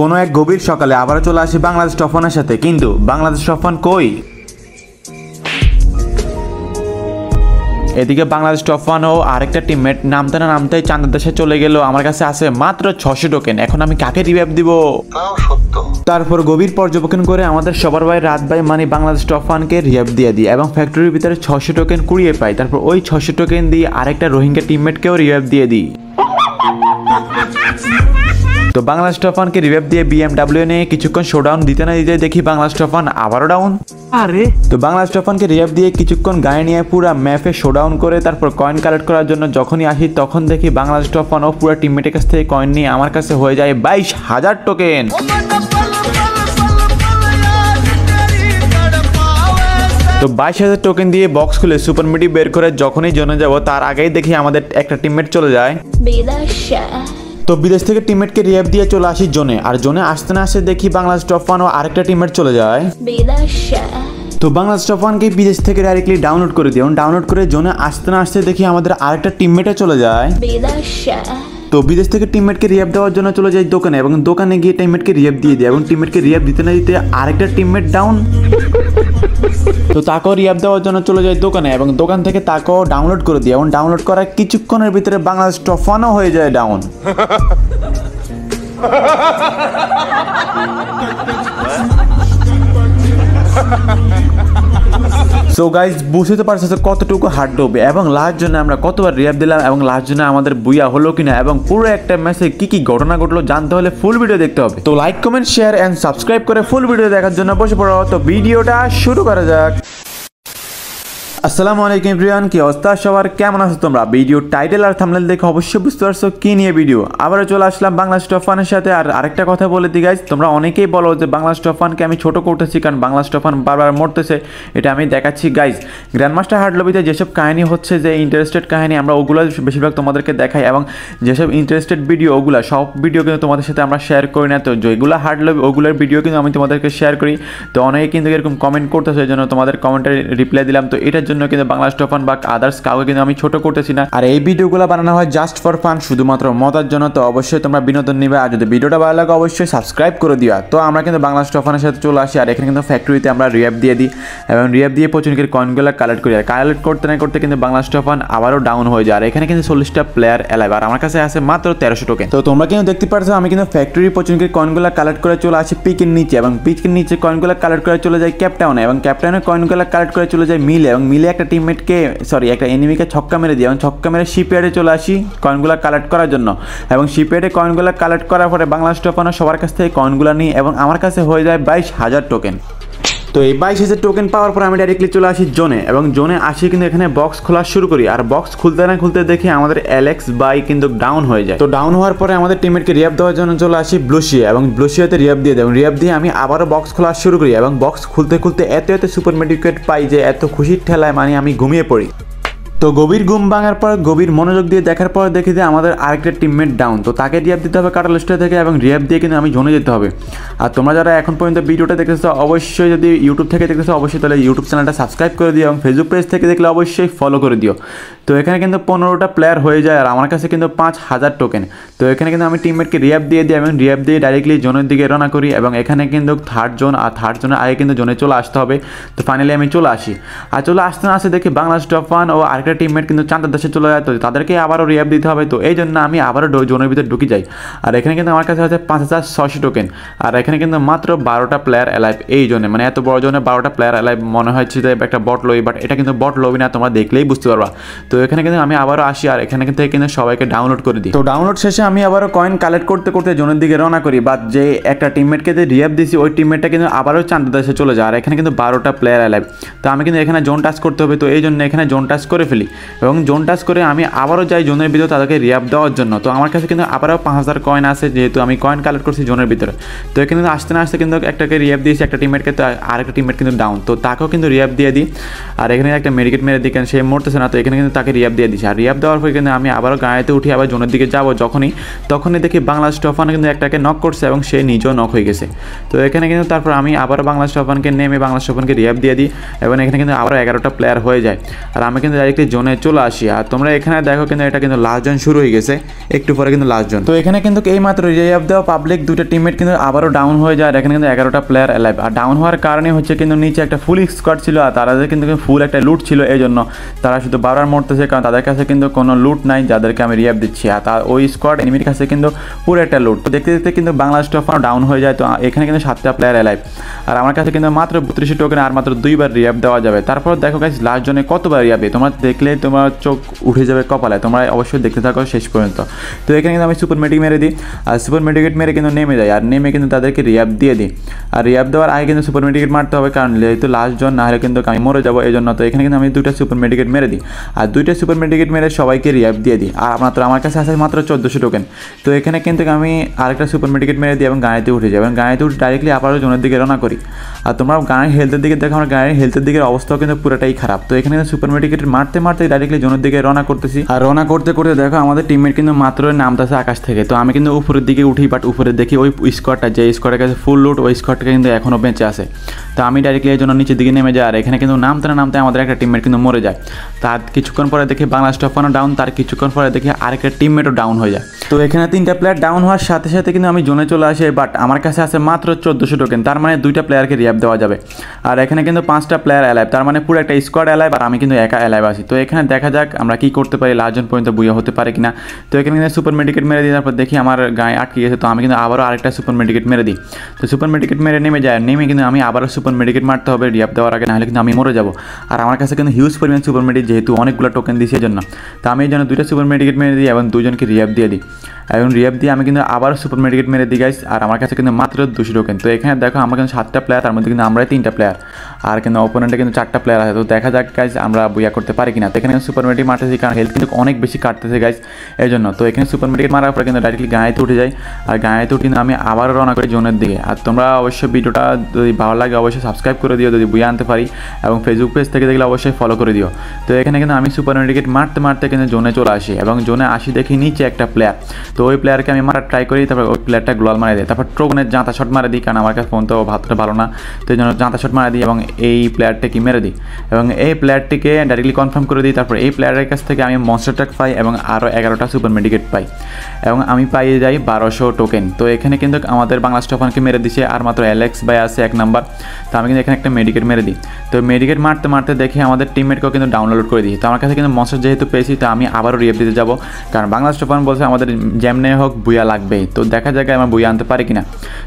কোনো এক গভীর সকালে আবারও চলে আসি বাংলাদেশ টফনের সাথে, কিন্তু বাংলাদেশ টফন কই? এদিকে বাংলাদেশ টফন ও আরেকটা টিমমেট নামতে না নামতেই চাঁদের দেশে চলে গেল। আমার কাছে আছে মাত্র 600 টোকেন। এখন আমি কাকে রিভাইভ দিব? তারপর গভীর পর্যবেক্ষণ করে আমাদের সবার ভাই রাত ভাই মানে বাংলাদেশ টফনকে রিভাইভ দিয়ে দিই এবং ফ্যাক্টরির ভিতরে 600 টোকেন কুড়িয়ে পাই। তারপর ওই 600 টোকেন দিয়ে আরেকটা রোহিঙ্গা টিমমেটকেও রিভাইভ দিয়ে দিই। তো বাংলাদেশ টফনকে রিভাইভ দিয়ে BMW নিয়ে কিছুক্ষণ শোডাউন দিতে না দিতে দেখি বাংলাদেশ টফন আবারও ডাউন। তো বাংলাদেশ টফনকে রিভাইভ দিয়ে কিছুক্ষণ গায়ে নিয়ে পুরো ম্যাপে শোডাউন করে তারপর কয়েন কালেক্ট করার জন্য যখনই আসি তখন দেখি বাংলাদেশ টফন ও পুরো টিমমেটের কাছ থেকে কয়েন নিয়ে আমার কাছে হয়ে যায় 22,000 টোকেন। তো 22,000 টোকেন দিয়ে বক্স খুলে সুপার মিডি বের করে যখনই জোনে যাব তার আগেই দেখি আমাদের একটা টিমমেট চলে যায়। তো বিদেশ থেকে টিমমেটকে রিভাইভ দিয়ে চলে আসি জোনে, আর জোনে আসতে না আসতে দেখি বাংলাদেশ টফন ও আরেকটা টিমমেট চলে যায়। তো বাংলাদেশ টফনকে বিদেশ থেকে ডাইরেক্টলি ডাউনলোড করে দিই এবং ডাউনলোড করে জোনে আসতে না আসতে দেখি আমাদের আরেকটা টিমমেটে চলে যায়। তো বিদেশ থেকে টিমমেটকে রিভাইভ দেওয়ার জন্য চলে যাই দোকানে এবং দোকানে গিয়ে টিমমেটকে রিভাইভ দিয়ে দিই এবং টিমমেটকে রিভাইভ দিতে না দিতে আরেকটা টিমমেট ডাউন। তো তাকেও রিভাইভ দেওয়ার জন্য চলে যাই দোকানে এবং দোকান থেকে তাকেও ডাউনলোড করে দিই এবং ডাউনলোড করার কিছুক্ষণের ভিতরে বাংলাদেশ টফনও হয়ে যায় ডাউন। সো গাইজ বুঝতে পারছো কতটুকু হার্ড হবে এবং লাস্ট জন্য আমরা কতবার রিভাইভ দিলাম এবং লাস্ট জন্য আমাদের বুইয়া হলো কিনা এবং পুরো একটা ম্যাচে কি কি ঘটনা ঘটলো জানতে হলে ফুল ভিডিও দেখতে হবে। তো like comment share and subscribe করে ফুল ভিডিও দেখার জন্য বসে পড়ো। তো ভিডিওটা শুরু করা যাক। আসসালামু আলাইকুম এভরিওয়ান, কি অবস্থা সবার, কেমন আছো তোমরা? ভিডিও টাইটেল আর থাম্বনেল দেখে অবশ্যই বুঝতে পারছো কি নিয়ে ভিডিও। আবারও চলে আসলাম বাংলাদেশ টফনের সাথে। আর আরেকটা কথা বলে দিই গাইজ, তোমরা অনেকেই বলো যে বাংলাদেশ টফনকে আমি ছোট করতেছি কারণ বাংলাদেশ টফন বারবার মরতেছে, এটা আমি দেখাচ্ছি গাইজ। গ্র্যান্ডমাস্টার হার্ড লবিতে যেসব কাহিনী হচ্ছে, যে ইন্টারেস্টেড কাহিনী, আমরা ওগুলো বেশিরভাগ তোমাদেরকে দেখাই এবং যেসব ইন্টারেস্টেড ভিডিও ওগুলো সব ভিডিও কিন্তু তোমাদের সাথে আমরা শেয়ার করি না। তো যেগুলো হার্ড লবি ওগুলোর ভিডিও কিন্তু আমি তোমাদেরকে শেয়ার করি। তো অনেকে কিন্তু এরকম কমেন্ট করতেছে, এই জন্য তোমাদের কমেন্টে রিপ্লাই দিলাম। তো এটার জন্য কিন্তু বাংলাদেশ টফন বা আদার্স কাউকে কিন্তু আমি ছোট করতেছি না। আর এই ভিডিওগুলো বানানো হয় জাস্ট ফর ফান, শুধুমাত্র মজার জন্য। তো অবশ্যই তোমরা বিনোদন নিবে, আর যদি ভিডিওটা ভালো লাগে অবশ্যই সাবস্ক্রাইব করে দিও। তো আমরা কিন্তু বাংলাদেশ টফনের সাথে চলে আসি আর এখানে কিন্তু ফ্যাক্টরিতে আমরা রিভাইভ দিয়ে দিই এবং রিভাইভ দিয়ে প্রচুর কয়েনগুলো কালেক্ট করি। আর কালেক্ট করতে না করতে কিন্তু বাংলাদেশ টফন আবারও ডাউন হয়ে যায়। আর এখানে কিন্তু 40টা প্লেয়ার অ্যালাইভ, আর আমার কাছে আছে মাত্র 1300 টোকেন। তো তোমরা কিন্তু দেখতে পারছো আমি কিন্তু ফ্যাক্টরি প্রচুর কয়েনগুলো কালেক্ট করে চলে আসি পিকের নিচে এবং পিকের নিচে কয়েনগুলো কালেক্ট করে চলে যায় ক্যাপটাউনে এবং ক্যাপটাউনের কয়েনগুলো কালেক্ট করে চলে যায় মিলে এবং মিলে একটা টিমমেটকে একটা এনিমিকে ছক্কা মেরে দিই এবং ছক্কা মেরে শিপইয়ার্ডে চলে আসি কয়েনগুলো কালেক্ট করার জন্য এবং শিপইয়ার্ডে কয়েনগুলো কালেক্ট করার পরে বাংলাদেশ টফন সবার কাছ থেকে কয়েনগুলো নিই এবং আমার কাছে হয়ে যায় 22,000 টোকেন। তো এই 22,000 টোকেন পাওয়ার পর আমি ডাইরেক্টলি চলে আসি জোনে এবং জোনে আসি কিন্তু এখানে বক্স খোলা শুরু করি। আর বক্স খুলতে না খুলতে দেখি আমাদের অ্যালেক্স বাই কিন্তু ডাউন হয়ে যায়। তো ডাউন হওয়ার পরে আমাদের টিমমেটকে রিভাইভ দেওয়ার জন্য চলে আসি ব্লুশিয়া এবং ব্লুশিয়াতে রিভাইভ দিয়ে দেয় এবং রিভাইভ দিয়ে আমি আবারও বক্স খোলা শুরু করি এবং বক্স খুলতে খুলতে এত সুপার মেডিকেট পাই যে এত খুশির ঠেলায় মানে আমি ঘুমিয়ে পড়ি। তো গভীর ঘুম ভাঙার পর গভীর মনোযোগ দিয়ে দেখার পর দেখি যে আমাদের আরেকটা টিমমেট ডাউন। তো তাকে রিভাইভ দিতে হবে কাটালিস্টে থেকে এবং রিভাইভ দিয়ে কিন্তু আমি জোনে যেতে হবে। আর তোমরা যারা এখন পর্যন্ত ভিডিওটা দেখতেছো অবশ্যই, যদি ইউটিউব থেকে দেখতেছো অবশ্যই তাহলে ইউটিউব চ্যানেলটা সাবস্ক্রাইব করে দিও এবং ফেসবুক পেজ থেকে দেখলে অবশ্যই ফলো করে দিও। তো এখানে কিন্তু 15টা প্লেয়ার হয়ে যায় আর আমার কাছে কিন্তু 5,000 টোকেন। তো এখানে কিন্তু আমি টিমমেটকে রিভাইভ দিয়ে দিই এবং রিভাইভ দিয়ে ডাইরেক্টলি জোনের দিকে রওনা করি এবং এখানে কিন্তু থার্ড জোন, আর থার্ড জোনের আগে কিন্তু জোনে চলে আসতে হবে। তো ফাইনালি আমি চলে আসি আর চলে আসতে না আসতে দেখি বাংলাদেশ টফন ও আরেকটা টিমমেট কিন্তু চাঁদের দেশে চলে যায়। তো তাদেরকে আবারও রিভাইভ দিতে হবে। তো এই জন্য আমি আবারও জোনের ভিতরে ঢুকে যাই আর এখানে কিন্তু আমার কাছে আছে 5,600 টোকেন। আর এখানে কিন্তু মাত্র 12টা প্লেয়ার অ্যালাইভ এই জোনে, মানে এত বড় জোনে 12টা প্লেয়ার অ্যালাইভ মনে হচ্ছে যে একটা বট লবি, বাট এটা কিন্তু বট লবি না, তোমরা দেখলেই বুঝতে পারবা। তো এখানে কিন্তু আমি আবারও আসি আর এখানে কিন্তু সবাইকে ডাউনলোড করে দিই। তো ডাউনলোড শেষে আমি আবারও কয়েন কালেক্ট করতে করতে জোনের দিকে রওনা করি, বাট যে একটা টিমমেটকে যে রিভাইভ দিয়েছি ওই টিমমেটটা কিন্তু আবারও চাঁদের দেশে চলে যায়। আর এখানে কিন্তু 12টা প্লেয়ার অ্যালাইভ। তো আমি কিন্তু এখানে জোন টাচ করতে হবে, তো এই জন্য এখানে জোন টাচ করে ফেলি এবং জোন টাচ করে আমি আবারও যাই জোনের ভিতরে তাদেরকে রিভাইভ দেওয়ার জন্য। তো আমার কাছে কিন্তু আবারও 5,000 কয়েন আছে যেহেতু আমি কয়েন কালেক্ট করছি জোনের ভিতরে। তো এখানে কিন্তু আসতে না আসতে কিন্তু একটাকে রিভাইভ দিয়েছি একটা টিমমেটকে, তো আরেকটা টিমমেট কিন্তু ডাউন। তো তাকেও কিন্তু রিভাইভ দিয়ে দিই আর এখানে একটা মেডিকেট মেরে দিই কারণ সে মরতেছে না। তো এখানে কিন্তু তাকে তাকে রিয়াব দিয়ে দিছি। আর রিয়াব দেওয়ার পরে কিন্তু আমি আবারও গাড়িতে উঠি আবার জোনের দিকে যাবো, তখনই দেখি বাংলাদেশ টফান কিন্তু একটাকে নক করছে এবং সে নিজেও নক হয়ে গেছে। তো এখানে কিন্তু তারপর আমি আবারও বাংলাদেশ টফানকে নেমে বাংলাদেশ টফানকে রিয়াব দিয়ে দিই এবং এখানে কিন্তু আবারও 11টা প্লেয়ার হয়ে যায়। আর আমি কিন্তু ডাইরেক্টলি জোনে চলে আসি। আর তোমরা এখানে দেখো কিন্তু এটা কিন্তু লাস্ট জন শুরু হয়ে গেছে, একটু পরে কিন্তু লাস্ট জন। তো এখানে কিন্তু এইমাত্র রিয়াব দেওয়া পাবলিক দুইটা টিমমেট কিন্তু আবারও ডাউন হয়ে যায়। আর এখানে কিন্তু 11টা প্লেয়ার অ্যালাইভ। আর ডাউন হওয়ার কারণে হচ্ছে কিন্তু নিচে একটা ফুল স্কোয়াড ছিল আর তারা কিন্তু ফুল একটা লুট ছিল, এই জন্য তারা শুধু বারবার মরতেছে, কারণ তাদের কাছে কিন্তু কোনো লুট নাই যাদেরকে আমি রিয়াব দিচ্ছি। আর ওই স্কোয়াড এনিমির কাছে কিন্তু পুরো একটা লুট। তো দেখতে দেখতে কিন্তু বাংলাদেশ টফান ডাউন হয়ে যায়। তো এখানে কিন্তু 7টা প্লেয়ার অ্যালাইভ। আর আমার কাছে কিন্তু মাত্র 32 টোকেন আর মাত্র 2বার রিয়াব দেওয়া যাবে। তারপর দেখো গাইস লাস্ট জনে কতবার রিয়াব দেয়, তোমরা দেখলে তোমার চোখ উঠে যাবে কপালে। তোমরা অবশ্যই দেখতে থাকো শেষ পর্যন্ত। তো এখানে কিন্তু আমি সুপার মেডিক মেরে দিই আর সুপার মেডিকেট মেরে কিন্তু নেমে যায় আর নেমে কিন্তু তাদেরকে রিয়াব দিয়ে দিই। আর রিয়াব দেওয়ার আগে কিন্তু সুপার মেডিকেট মারতে হবে, কারণ যেহেতু লাস্ট জন, না হলে কিন্তু আমি মরে যাবো এই জন্য। তো এখানে কিন্তু আমি 2টা সুপার মেডিকেট মেরে দিই আর 2টা সুপার মেডিকেট মেরে সবাইকে রিয়াব দিয়ে দিই। আর মাত্র আমার কাছে আছে মাত্র 1400 টোকেন। তো এখানে কিন্তু আমি আরেকটা সুপার মেডিকেট মেরে দিই এবং গাড়িতে উঠে যাই এবং গাড়িতে উঠে ডাইরেক্টলি আবারও জোনের দিকে রওনা করি। আর তোমরা গাড়ির হেলথের দিকে দেখো, আমার গাড়ির হেলথের দিকের অবস্থাও কিন্তু পুরোটাই খারাপ। তো এখানে সুপার মেডিকেট মারতে মারতে ডাইরেক্টলি জোনের দিকে রওনা করতেছি। আর রওনা করতে করতে দেখো আমাদের টিমমেট কিন্তু মাত্র নামতেছে আকাশ থেকে। তো আমি কিন্তু উপরের দিকে উঠি, বাট উপরে দেখি ওই স্কোয়াডটা, যে স্কোয়াডের কাছে ফুল লুট, ওই স্কোয়াডটা কিন্তু এখনও বেঁচে আছে। তো আমি ডাইরেক্টলি এই জন্য নিচের দিকে নেমে যাই। আর এখানে কিন্তু নামতে না নামতে আমাদের একটা টিমমেট কিন্তু মরে যায়। তার কিছুক্ষণ পরে দেখি বাংলাদেশ টফানও ডাউন, তার কিছুক্ষণ পরে দেখি আরেকটা টিমমেটও ডাউন হয়ে যায়। তো এখানে 3টা প্লেয়ার ডাউন হওয়ার সাথে সাথে কিন্তু আমি জোনে চলে আসি, বাট আমার কাছে আছে মাত্র 1400 টোকেন, তার মানে 2টা প্লেয়ারকে রিয়াব দেওয়া যাবে। আর এখানে কিন্তু 5টা প্লেয়ার অ্যালাইভ, তার মানে পুরো একটা স্কোয়াড অ্যালাইভ আর আমি কিন্তু একা অ্যালাইভ আছি। তো এখানে দেখা যাক আমরা কি করতে পারি, লাস্ট জন পর্যন্ত বুয়া হতে পারে কিনা। তো এখানে কিন্তু সুপার মেডিকেট মেরে দিই, তারপর দেখি আমার গায়ে আটকে গেছে। তো আমি কিন্তু আবারও আরেকটা সুপার মেডিকেট মেরে দিই। তো সুপার মেডিকেট মেরে নেমে যায়, নেমে কিন্তু আমি আবারও সুপার মেডিকেট মারতে হবে রিয়াব দেওয়ার আগে, নাহলে কিন্তু আমি মরে যাবো। আর আমার কাছে কিন্তু হিউজ পরিমাণ সুপার মেডিকেট, যেহেতু অনেকগুলো টোকেন দিই সেই জন্য। তো আমি এই জন্য 2টা সুপার মেডিকেট মেরে দিই এবং 2জনকে রিয়াব দিয়ে দিই। এবং রিয়াব দিয়ে আমি কিন্তু আবার সুপার মেডিকেট মেরে দিই গাইস। আর আমার কাছে কিন্তু মাত্র 200 টোকেন। তো এখানে দেখো আমার কিন্তু 7টা প্লেয়ার, তার মধ্যে কিন্তু আমরাই 3টা প্লেয়ার আর কিন্তু অপোনেন্টে কিন্তু 4টা প্লেয়ার আছে। তো দেখা যাক গাইস আমরা বুয়া করতে পারি কিনা। তো এখানে সুপার মেডিকেট মারতেছি, কারণ হেলথ কিন্তু অনেক বেশি কাটতেছে গাইস, এই জন্য। তো এখানে সুপার মেডিকেট মারার পরে কিন্তু ডাইরেক্টলি গাড়িতে উঠে যাই আর গাড়িতে উঠে কিন্তু আমি আবারও রওনা করি জোনের দিকে। আর তোমরা অবশ্যই ভিডিওটা যদি ভালো লাগে অবশ্যই সাবস্ক্রাইব করে দিও যদি বুয়া আনতে পারি, এবং ফেসবুক পেজ থেকে দেখলে অবশ্যই ফলো করে দিও। তো এখানে কিন্তু আমি সুপার মেডিকেট মারতে মারতে কিন্তু জোনে চলে আসি এবং জোনে আসি দেখি নিচে একটা প্লেয়ার। তো ওই প্লেয়ারকে আমি মারার ট্রাই করি, তারপর ওই প্লেয়ারটা গ্লোয়াল মারা দেয়, তারপর ট্রোগনের জাঁতা শট মারা দিই, কারণ আমার কাছে ফোন তো ভাতটা ভালো না। তো এই জন্য জাঁতা শট মারা দিই এবং এই প্লেয়ারটাকে মেরে দিই এবং এই প্লেয়ারটিকে ডাইরেক্টলি কনফার্ম করে দিই। তারপর এই প্লেয়ারের কাছ থেকে আমি মনস্টার ট্রাক পাই এবং আরও 11টা সুপার মেডিকেট পাই এবং আমি পাইয়ে যাই 1200 টোকেন। তো এখানে কিন্তু আমাদের বাংলাদেশ টফানকে মেরে দিছে আর মাত্র অ্যালেক্স ভাই আছে 1 নাম্বার। তো আমি কিন্তু এখানে একটা মেডিকেট মেরে দিই। তো মেডিকেট মারতে মারতে দেখি আমাদের টিমমেটকেও কিন্তু ডাউনলোড করে দিই। তো আমার কাছে কিন্তু মনস্টার যেহেতু পেয়েছি, তো আমি আবারও রিয়াব দিতে যাবো, কারণ বাংলাদেশ টফান বলছে আমাদের যেমনে হোক বুয়া লাগবেই। তো দেখা যাক আমার বুয়া আনতে পারি কিনা।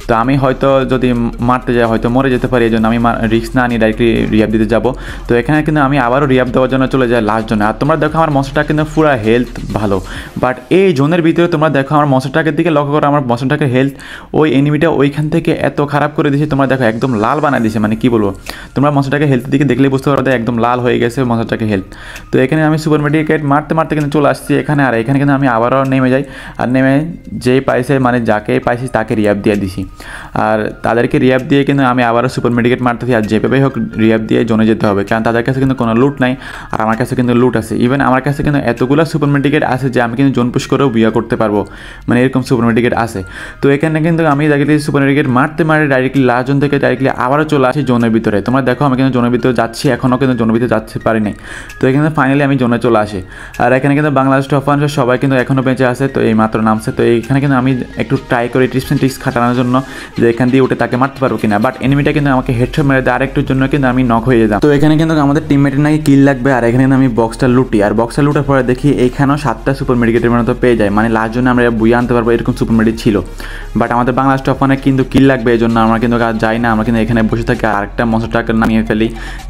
তো আমি হয়তো যদি মারতে যাই হয়তো মরে যেতে পারি, এই জন্য আমি রিস্ক না নিয়ে ডাইরেক্টলি রিয়াব দিতে যাবো। তো এখানে কিন্তু আমি আবারও রিয়াব দেওয়ার জন্য চলে যাই লাস্ট জোনে। আর তোমরা দেখো আমার মনস্টারটা কিন্তু পুরো হেলথ ভালো, বাট এই জোনের ভিতরে তোমরা দেখো আমার মনস্টারটাকে দিকে লক্ষ্য করো, আমার মনস্টারটাকে হেলথ ওই এনিমিটা ওইখান থেকে এত খারাপ করে দিয়েছে, তোমরা দেখো একদম লাল বানায় দিয়েছে, মানে কি বলবো, তোমরা মনস্টারটাকে হেলথের দিকে দেখলেই বুঝতে পারবে একদম লাল হয়ে গেছে মনস্টারটাকে হেলথ। তো এখানে আমি সুপার মেডিকেট মারতে মারতে কিন্তু চলে আসছি এখানে। আর এখানে কিন্তু আমি আবারও নেমে যাই আর নেমে যেই পাইছে মানে যাকে পাইছি তাকে রিয়াব দিয়ে দিছি। আর তাদেরকে রিয়াব দিয়ে কিন্তু আমি আবারও সুপার মেডিকেট মারতেছি। আর যেভাবে হোক রিয়াব দিয়ে জোনে যেতে হবে, কারণ তাদের কাছে কিন্তু কোনো লুট নাই আর আমার কাছে কিন্তু লুট আছে। ইভেন আমার কাছে কিন্তু এতগুলো সুপার মেডিকেট আছে যে আমি কিন্তু জোন পুশ করেও বিয়া করতে পারবো, মানে এরকম সুপার মেডিকেট আছে। তো এখানে কিন্তু আমি ডাইরেক্টলি সুপার মেডিকেট মারতে মারে ডাইরেক্টলি লাস্ট জোন থেকে ডাইরেক্টলি আবারও চলে আসি জোনের ভিতরে। তোমরা দেখো আমি কিন্তু জোনের ভিতরে যাচ্ছি, এখনও কিন্তু জোনের ভিতরে যাচ্ছে পারি নাই। তো এখানে ফাইনালি আমি জোনে চলে আসি। আর এখানে কিন্তু বাংলাদেশ টফান সবাই কিন্তু এখনও বেঁচে আছে, তো এই মাত্র নামছে। তো এইখানে কিন্তু আমি একটু ট্রাই করি টিপস অ্যান্ড ট্রিক্স খাটানোর জন্য যে এখান দিয়ে উঠে তাকে মারতে পারবো কিনা, বাট এনিমিটা কিন্তু আমাকে হেডশট মেরে দেয়, আরেকটুর জন্য কিন্তু আমি নক হয়ে যেতাম। তো এখানে কিন্তু আমাদের টিমমেটের নাকি কিল লাগবে, আর এখানে আমি বক্সটা লুটি। আর বক্সটা লুটার পরে দেখি এইখানেও 7টা সুপার মেডিকেটের মতো পেয়ে যায়, মানে লাস্ট জন্য আমরা বুয়া আনতে পারবো এরকম সুপার মেডিকেট ছিল। বাট আমাদের বাংলাদেশ টফানে কিন্তু কিল লাগবে, এই জন্য আমরা কিন্তু কাজ যাই না, আমরা কিন্তু এখানে বসে থাকি আরেকটা মনস্টারটাকে নামিয়ে ফেলি,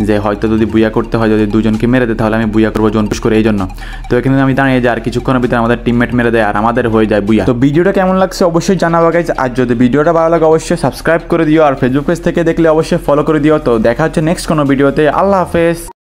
যে হয়তো যদি বুয়া করতে হয়, যদি 2জনকে মেরে দেয় তাহলে আমি বুয়া করবো জোন পুশ করে, এই জন্য। তো এখানে আমি দাঁড়িয়ে যাই আর কিছুক্ষণের ভিতরে আমাদের টিমমেট মেরে দেয় আর আমাদের হয়ে যায় বুয়া। তো ভিডিওটা কেমন লাগছে অবশ্যই জানাবো গাইজ। আর যদি ভিডিওটা ভালো লাগে অবশ্যই সাবস্ক্রাইব করে দিও, আর ফেসবুক পেজ থেকে দেখলে অবশ্যই ফলো করে দিও। তো দেখা হচ্ছে নেক্সট কোনো ভিডিওতে। আল্লাহ হাফেজ।